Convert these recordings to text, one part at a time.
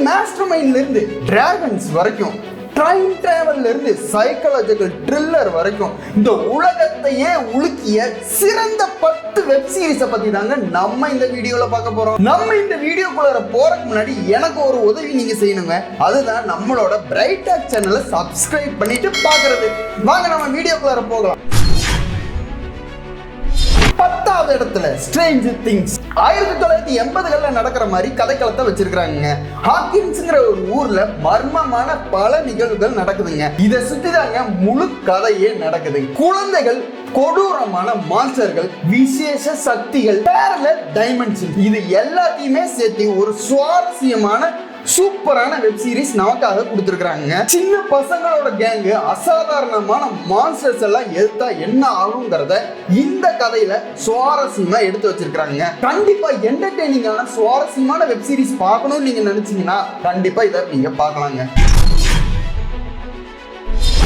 Master மைண்ட்ல இருந்து dragons வரைக்கும், டைம் டிராவல்ல இருந்து சைக்காலஜிக்கல் த்ரில்லர் வரைக்கும் இந்த உலகத்தையே உலுக்கிய சிறந்த 10 வெப் சீரிஸை பத்தி தாங்க நம்ம இந்த வீடியோல பார்க்க போறோம். நம்ம இந்த வீடியோக்குள்ள போறதுக்கு முன்னாடி எனக்கு ஒரு உதவி நீங்க செய்யணுங்க. அதுதான் நம்மளோட பிரைட் டாக் சேனலை சப்ஸ்கிரைப் பண்ணிட்டு பாக்குறது. வாங்க நம்ம வீடியோக்குள்ள போகலாம். 10வது இடத்துல ஸ்ட்ரேஞ்சர் திங்ஸ். 1980களில் நடக்கிற மாதிரி கதைக்களத்தை வச்சிருக்காங்க. ஹாக்கின்ஸ்ங்கிற ஒரு ஊர்ல மர்மமான பல நிகழ்வுகள் நடக்குதுங்க. இதை சுத்தி தாங்க முழு கதையே நடக்குது. குழந்தைகள், கொடூரமான மான்ஸ்டர்கள், விசேஷ சக்திகள், பேரலல் டைமென்ஷன், இது எல்லாத்தையுமே சேர்த்து ஒரு சுவாரஸ்யமான சூப்பரான வெப் சீரிஸ் நமக்காக கொடுத்துருக்காங்க. சின்ன பசங்களோட கேங்கு அசாதாரணமான மான்ஸ்டர்ஸ் எல்லாம் எதிர்த்தா என்ன ஆகுங்கிறத இந்த கதையில சுவாரஸ்யமா எடுத்து வச்சிருக்காங்க. கண்டிப்பா என்டர்டெய்னிங்கான சுவாரஸ்யமான வெப் சீரிஸ் பார்க்கணும்னு நீங்க நினைச்சீங்கன்னா கண்டிப்பா இதை நீங்க பார்க்கலாங்க.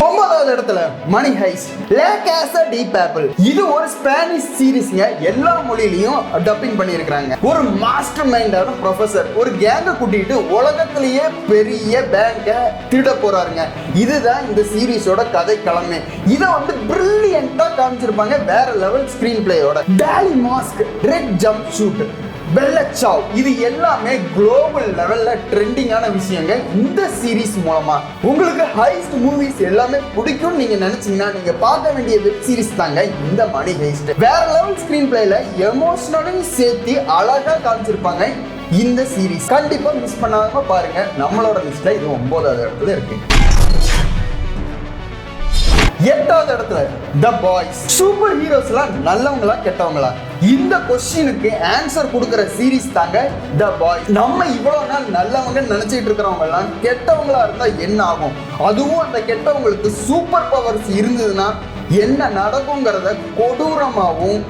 9வது இடத்துல மணி ஹைஸ்ட், லா காசா டி பேப்பிள். இது ஒரு ஸ்பானிஷ் சீரிஸ்ங்க. எல்லா மொழியிலையும் டப்பிங் பண்ணியிருக்காங்க. ஒரு மாஸ்டர் மைண்டான ப்ரொஃபசர் ஒரு கேங்க கூட்டிட்டு உலகத்திலேயே பெரிய பேங்கை திருட போறாருங்க. இதுதான் இந்த சீரிஸோட கதை களமே. இதை பிரில்லியண்டா காமிச்சிருப்பாங்க வேற லெவல் ஸ்கிரீன் பிளேயோட. Dali mask, red jumpsuit, Bella Ciao, இது எல்லாமே குளோபல் லெவல்ல ட்ரெண்டிங்கான விஷயங்க. இந்த சீரிஸ் மூலமா உங்களுக்கு ஹைஸ்ட் மூவிஸ் எல்லாமே பிடிக்கும் நீங்க நினைச்சீங்கன்னா நீங்க பார்க்க வேண்டிய வெப் சீரிஸ் தாங்க இந்த மணி ஹைஸ்ட். வேற லெவல் ஸ்கிரீன் பிளேல எமோஷனலையும் சேர்த்து அழகா காமிச்சிருப்பாங்க இந்த சீரிஸ். கண்டிப்பா மிஸ் பண்ணாம பாருங்க. நம்மளோட லிஸ்ட்ல இது 9வது இடத்துல இருக்கு. 8வது இடத்துல த பாய்ஸ். சூப்பர் ஹீரோஸ்லாம் நல்லவங்களா கெட்டவங்களா? இந்த கொஸ்டினுக்கு ஆன்சர் கொடுக்கிற சீரிஸ் தாங்க த பாய்ஸ். நம்ம இவ்வளவு நாள் நல்லவங்க நினைச்சிட்டு இருக்கிறவங்க எல்லாம் கெட்டவங்களா இருந்தா என்ன ஆகும், அதுவும் அந்த கெட்டவங்களுக்கு சூப்பர் பவர்ஸ் இருந்ததுன்னா என்ன நடக்குங்கிறத கொடூரமாகவும்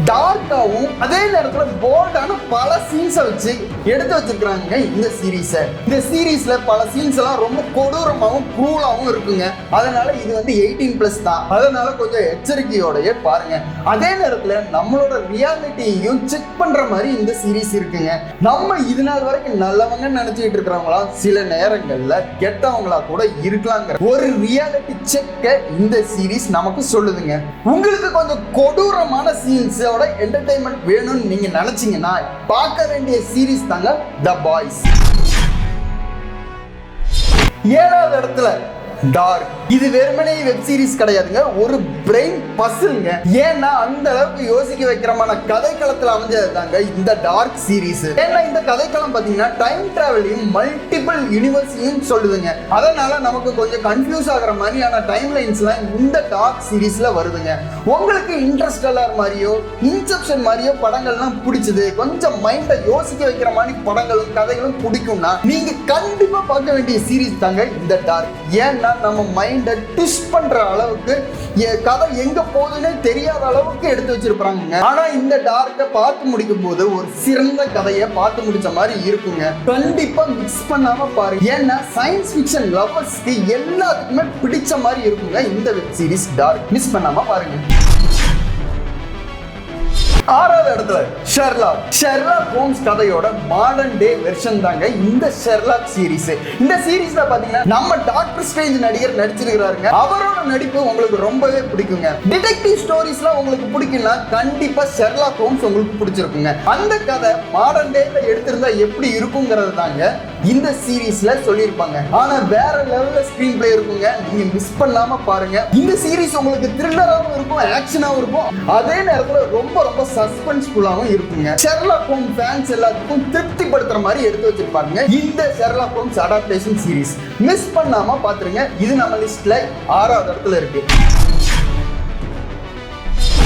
டார்க்காவும் அதே நேரத்தில் போல்டான பல சீன்ஸை வச்சு எடுத்து வச்சிருக்காங்க இந்த சீரீஸை. இந்த சீரீஸ்ல பல சீன்ஸ் எல்லாம் ரொம்ப கொடூரமாகவும் க்ரூலாகவும் இருக்குங்க. அதனால இது 18+ தான். அதனால கொஞ்சம் எச்சரிக்கையோடய பாருங்க. அதே நேரத்தில் நம்மளோட ரியாலிட்டியையும் செக் பண்ற மாதிரி இந்த சீரீஸ் இருக்குங்க. நம்ம இது நாள் வரைக்கும் நல்லவங்க நினைச்சிட்டு இருக்கிறவங்களா சில நேரங்கள்ல கெட்டவங்களா கூட இருக்கலாங்கிற ஒரு ரியாலிட்டி செக்கை இந்த சீரீஸ் நமக்கு சொல்லுதுங்க. உங்களுக்கு கொஞ்சம் கொடூரமான சீன்ஸ் என்டர்டெயின்மெண்ட் வேணும்னு நீங்க நினைச்சீங்கன்னா பார்க்க வேண்டிய சீரிஸ் தாங்க த பாய்ஸ். 7வது இடத்துல டார்க். இது வெறுமனே வெப் சீரிஸ் கிடையாதுங்க, ஒரு பிரெயின் பசில்ங்க. ஏன்னா அந்த அளவுக்கு யோசிக்க வைக்கிறமான கதைக்களத்தில் அமைஞ்சது தாங்க இந்த டார்க் சீரிஸ். ஏன்னா இந்த கதைக்களம் பார்த்தீங்கன்னா டைம் டிராவலையும் மல்டிபிள் யூனிவர்ஸையும் சொல்லுதுங்க. அதனால நமக்கு கொஞ்சம் கன்ஃபியூஸ் ஆகிற மாதிரியான டைம் லைன்ஸ்லாம் இந்த டார்க் சீரிஸ்ல வருதுங்க. உங்களுக்கு இன்டர்ஸ்டெல்லர் மாதிரியோ இன்செப்ஷன் மாதிரியோ படங்கள்லாம் பிடிச்சது, கொஞ்சம் மைண்டை யோசிக்க வைக்கிற மாதிரி படங்களும் கதைகளும் பிடிக்கும்னா நீங்க கண்டிப்பா பார்க்க வேண்டிய சீரிஸ் தாங்க இந்த டார்க். ஏன்னா நம்ம மைண்டை ட்விஸ்ட் பண்ற அளவுக்கு கதை எங்க போகுதுன்னு தெரியாத அளவுக்கு எடுத்து வச்சிருப்பாங்க. ஆனா இந்த டார்க்கை பார்த்து முடிக்கும் போது ஒரு சிறந்த கதையை பார்த்து முடிச்ச மாதிரி இருக்குங்க. கண்டிப்பா மிஸ் பண்ணாம பாருங்க. ஏன்னா சயின்ஸ் ஃபிக்ஷன் லவர்ஸ்க்கு எல்லாத்துக்குமே பிடிச்ச மாதிரி இருக்குங்க இந்த வெப் சீரிஸ் டார்க். மிஸ் பண்ணாம பாருங்க. 6வது இடத்துல ஷெர்லாக் ஹோம்ஸ் கதையோட மாடர்ன் டே வெர்ஷன் தாங்க இந்த ஷெர்லாக் சீரிஸ். இந்த சீரிஸ்ல பாத்தீங்கன்னா நம்ம டாக்டர் ஸ்ட்ரேஞ்ச் நடிகர் நடிச்சிருக்காருங்க. அவரோட நடிப்பு உங்களுக்கு ரொம்பவே பிடிக்குங்க. டிடெக்டிவ் ஸ்டோரிஸ்லாம் உங்களுக்கு பிடிக்கும்னா கண்டிப்பா ஷெர்லாக் ஹோம்ஸ் உங்களுக்கு பிடிச்சிருக்குங்க. அந்த கதை மாடர்ன் டேல எடுத்திருந்தா எப்படி இருக்குங்கிறது தாங்க இந்த சீரிஸ்ல சொல்லியிருப்பாங்க. ஆனா வேற லெவல்ல ஸ்கிரீன் பிளே இருக்குங்க. நீங்க மிஸ் பண்ணாம பாருங்க. இந்த சீரிஸ் உங்களுக்கு த்ரில்லராகவும் இருக்கும், ஆக்ஷனாகவும் இருக்கும், அதே நேரத்துல ரொம்ப ரொம்ப சஸ்பென்ஸ்ஃபுல்லாகவும் இருக்குங்க. ஷெர்லாக் ஹோம்ஸ் ஃபேன்ஸ் எல்லாத்துக்கும் திருப்திப்படுத்துற மாதிரி எடுத்து வச்சிருப்பாங்க இந்த Sherlock Holmes adaptation series. Miss பண்ணாம பாத்துருங்க. இது நம்ம லிஸ்ட்ல 6வது இடத்துல இருக்கு.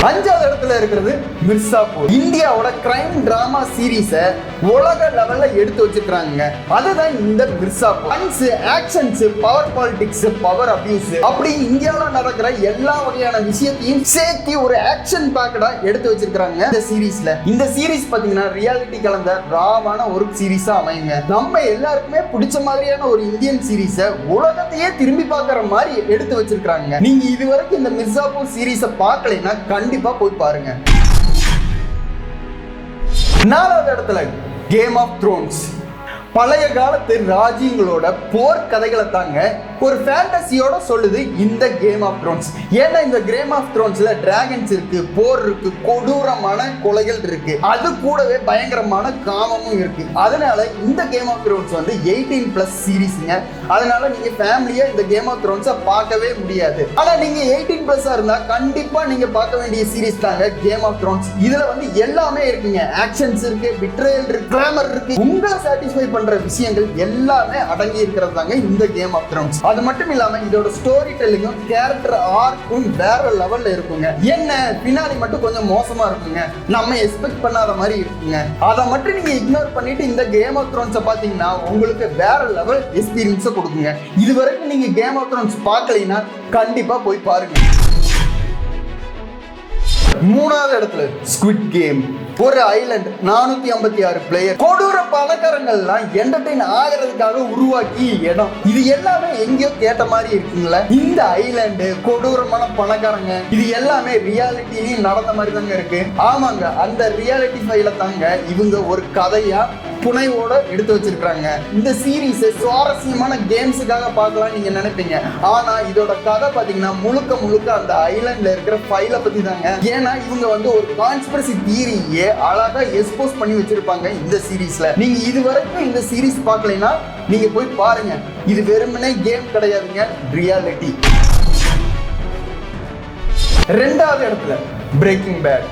5வது இடத்துல இருக்கிறது மிர்சாபூர். இந்தியாவோட கிரைம் டிராமா சீரிஸை உலக லெவல்ல எடுத்து வச்சிருக்காங்க. அதுதான் இந்த Mirzapur. Funs, actions, power politics, power abuse, அப்படி இந்தியாவில் நடக்கிற எல்லா வகையான விஷயத்தையும் சேர்த்து ஒரு ஆக்ஷன் பேக்கடா எடுத்து வச்சிருக்காங்க இந்த சீரிஸ்ல. இந்த சீரிஸ் பாத்தீங்கன்னா ரியாலிட்டி கலந்த ராவான ஒரு சீரிஸா அமையுங்க. நம்ம எல்லாருக்குமே பிடிச்ச மாதிரியான ஒரு இந்தியன் சீரிஸை உலகத்தையே திரும்பி பார்க்குற மாதிரி எடுத்து வச்சிருக்காங்க. நீங்க இதுவரைக்கும் இந்த மிர்சாபூர் சீரிஸை பார்க்கலைன்னா கண்டிப்பா போய் பாருங்க. 4வது இடத்துல கேம் ஆஃப் த்ரோன்ஸ். பழைய காலத்து ராஜ்யங்களோட போர் கதைகளை தாங்க ஒரு ஃபேண்டசியோட சொல்லுது இந்த கேம் ஆஃப் த்ரோன்ஸ். ஏன்னா இந்த கேம் ஆஃப் த்ரோன்ஸ்ல டிராகன்ஸ் இருக்கு, போர் இருக்கு, கொடூரமான கொலைகள் இருக்கு, அது கூடவே பயங்கரமான காமமும் இருக்கு. அதனால இந்த கேம் ஆஃப் த்ரோன்ஸ் வந்து 18+ சீரீஸ்ங்க. அதனால நீங்க ஃபேமிலியா இந்த கேம் ஆஃப் த்ரோன்ஸை பார்க்கவே முடியாது. ஆனா நீங்க 18+ இருந்தா கண்டிப்பா நீங்க பார்க்க வேண்டிய சீரீஸ் தாங்க கேம் ஆஃப் த்ரோன்ஸ். இதுல வந்து எல்லாமே இருக்குங்க. ஆக்ஷன்ஸ் இருக்கு, பிட்ரேயல் இருக்கு, கிளாமர் இருக்கு, உங்களை சாட்டிஸ்ஃபை பண்ற விஷயங்கள் எல்லாமே அடங்கி இருக்கிறது தாங்க இந்த கேம் ஆஃப் த்ரோன்ஸ். அது மட்டும் இல்லாம இதோட ஸ்டோரி டெல்லிங்கும் கேரக்டர் ஆர்க்கும் வேற லெவல்ல இருக்குங்க. என்ன பின்னாடி மட்டும் கொஞ்சம் மோசமா இருக்குங்க, நம்ம எக்ஸ்பெக்ட் பண்ணாத மாதிரி இருக்குங்க. அதை மட்டும் நீங்க இக்னோர் பண்ணிட்டு இந்த கேம் ஆஃப் த்ரோன்ஸை பாத்தீங்கன்னா உங்களுக்கு வேற லெவல் எக்ஸ்பீரியன்ஸை கொடுக்குங்க. இது வரைக்கும் நீங்க கேம் ஆஃப் த்ரோன்ஸ் பார்க்கலைன்னா கண்டிப்பா போய் பாருங்க. மூணாவது இடத்துல ஸ்குவிட் கேம். ஒரு ஐலண்ட், 456 பிளேயர், கொடூர பணக்காரங்கள்லாம் என்டர்டெயின் ஆகிறதுக்காக உருவாக்கி இடம். இது எல்லாமே எங்கேயோ கேட்ட மாதிரி இருக்குங்களா? இந்த ஐலண்டு, கொடூரமான பணக்காரங்க, இது எல்லாமே ரியாலிட்டிலையும் நடந்த மாதிரி தாங்க இருக்கு. ஆமாங்க, அந்த ரியாலிட்டி ஃபைல தாங்க இவங்க ஒரு கதையா புனைவோட எடுத்து வச்சிருக்காங்க. இந்த சீரீஸ் சுவாரஸ்யமான கேம்ஸுக்காக பார்க்கலாம் நீங்க நினைப்பீங்க. ஆனா இதோட கதை பாத்தீங்கன்னா முழுக்க அந்த ஐலண்ட்ல இருக்கிற ஃபைலை பத்தி தாங்க. ஏன்னா இவங்க வந்து ஒரு கான்ஸ்பிரசி தியரியே அழகா எக்ஸ்போஸ் பண்ணி வச்சிருப்பாங்க இந்த சீரீஸ்ல. நீங்க இது வரைக்கும் இந்த சீரீஸ் பார்க்கலைன்னா நீங்க போய் பாருங்க. இது வெறுமனே கேம் கிடையாதுங்க, ரியாலிட்டி. ரெண்டாவது இடத்துல பிரேக்கிங் பேட்.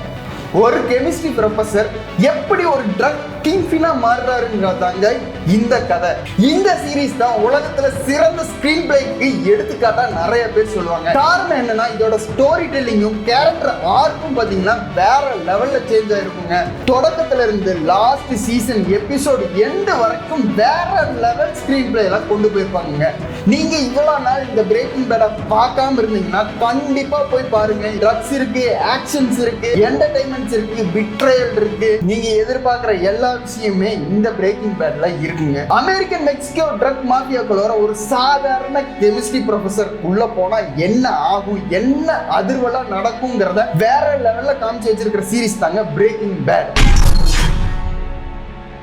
ஒரு கெமிஸ்ட்ரி ப்ரொஃபசர் எப்படி ஒரு ட்ரக் கிங்பினா மாறுறாருங்கிறதாங்க இந்த கதை. இந்த சீரீஸ் தான் உலகத்துல சிறந்த ஸ்கிரீன் பிளேக்கு எடுத்துக்காட்டா நிறைய பேர் சொல்லுவாங்க. காரணம் என்னன்னா இதோட ஸ்டோரி டெல்லிங்கும் கேரக்டர் ஆர்க்கும் பாத்தீங்கன்னா வேற லெவல்ல சேஞ்ச் ஆயிருக்குங்க. தொடக்கத்துல இருந்து லாஸ்ட் சீசன் எபிசோடு எண்ட் வரைக்கும் வேற லெவல் ஸ்கிரீன் பிளே எல்லாம் கொண்டு போயிருப்பாங்க. நீங்க இவ்வளவு நாள் இந்த பிரேக்கிங் பேட பார்க்காம இருந்தீங்கன்னா கண்டிப்பா போய் பாருங்க. ட்ரக்ஸ் இருக்கு, ஆக்ஷன்ஸ் இருக்கு, என்டர்டைன்மெண்ட்ஸ் இருக்கு, பிட்ரேயல் இருக்கு. நீங்க எதிர்பார்க்கிற எல்லா விஷயமே இந்த பிரேக்கிங் பேட்ல இருக்குங்க. அமெரிக்கன் மெக்சிகோ ட்ரக் மாஃபியாக்களோட ஒரு சாதாரண கெமிஸ்ட்ரி ப்ரொஃபசர் உள்ள போனா என்ன ஆகும், என்ன அதிர்வெல்லாம் நடக்கும்ங்கிறத வேற லெவல்ல காமிச்சு வச்சிருக்கிற சீரீஸ் தாங்க பிரேக்கிங் பேட்.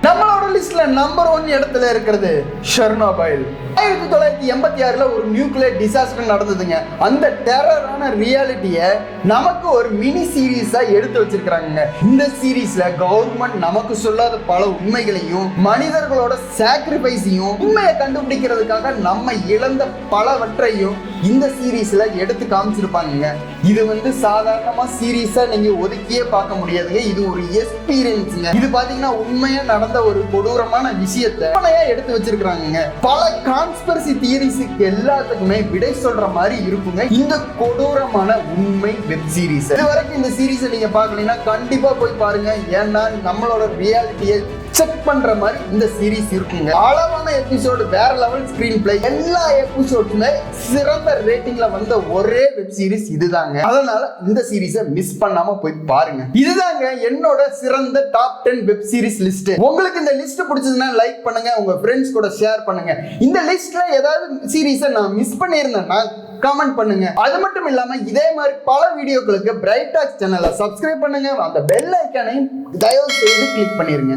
நம்மளோட லிஸ்ட்ல நம்பர் 1 இடத்துல இருக்கிறது ஷெர்னோபைல். 1986 ஒரு நியூக்ளியர் டிசாஸ்டர் நடந்ததுங்க. அந்த டெரரான ரியாலிட்டியை நமக்கு ஒரு மினி சீரீஸா எடுத்து வச்சிருக்காங்க. இந்த சீரீஸ்ல கவர்மெண்ட் நமக்கு சொல்லாத பல உண்மைகளையும் மனிதர்களோட சாக்ரிஃபைஸையும் உண்மையை கண்டுபிடிக்கிறதுக்காக நம்ம இழந்த பலவற்றையும் இந்த சீரீஸ்ல எடுத்து காமிச்சிருப்பாங்க. இது வந்து சாதாரணமா சீரீஸா நீங்க ஒதுக்கியே பார்க்க முடியாதுங்க. இது ஒரு எக்ஸ்பீரியன்ஸ்ங்க. இது பாத்தீங்கன்னா உண்மையா நடந்த ஒரு கொடூரமான விஷயத்தை எடுத்து வச்சிருக்காங்க. பல கான்ஸ்பிரசி தியரிஸ்க்கு எல்லாத்துக்குமே விடை சொல்ற மாதிரி இருக்குங்க இந்த கொடூரமான உண்மை வெப் சீரிஸ். இது வரைக்கும் இந்த சீரீஸை நீங்க பார்க்கலீங்கன்னா கண்டிப்பா போய் பாருங்க. ஏன்னா நம்மளோட ரியாலிட்டியை செக் பண்ற மாதிரி இந்த சீரீஸ் இருக்குங்க. அளவான எபிசோடு, வேற லெவல் ஸ்கிரீன் பிளே, எல்லா எபிசோடுமே சிறந்த ரேட்டிங்ல வந்த ஒரே வெப் சீரிஸ் இதுதாங்க. அதனால இந்த சீரீஸை மிஸ் பண்ணாம போய் பாருங்க. இதுதாங்க என்னோட சிறந்த டாப் 10 வெப் சீரிஸ் லிஸ்ட். உங்களுக்கு இந்த லிஸ்ட் பிடிச்சதுன்னா லைக் பண்ணுங்க, உங்க ஃப்ரெண்ட்ஸ் கூட ஷேர் பண்ணுங்க. இந்த லிஸ்ட்ல ஏதாவது சீரீஸை நான் மிஸ் பண்ணியிருந்தேன்னா கமெண்ட் பண்ணுங்க. அது மட்டும் இல்லாம இதே மாதிரி பல வீடியோக்களுக்கு பிரைட் டாக்ஸ் சேனலை சப்ஸ்கிரைப் பண்ணுங்க. அந்த பெல் ஐக்கானையும் தயவு செய்து கிளிக் பண்ணிருங்க.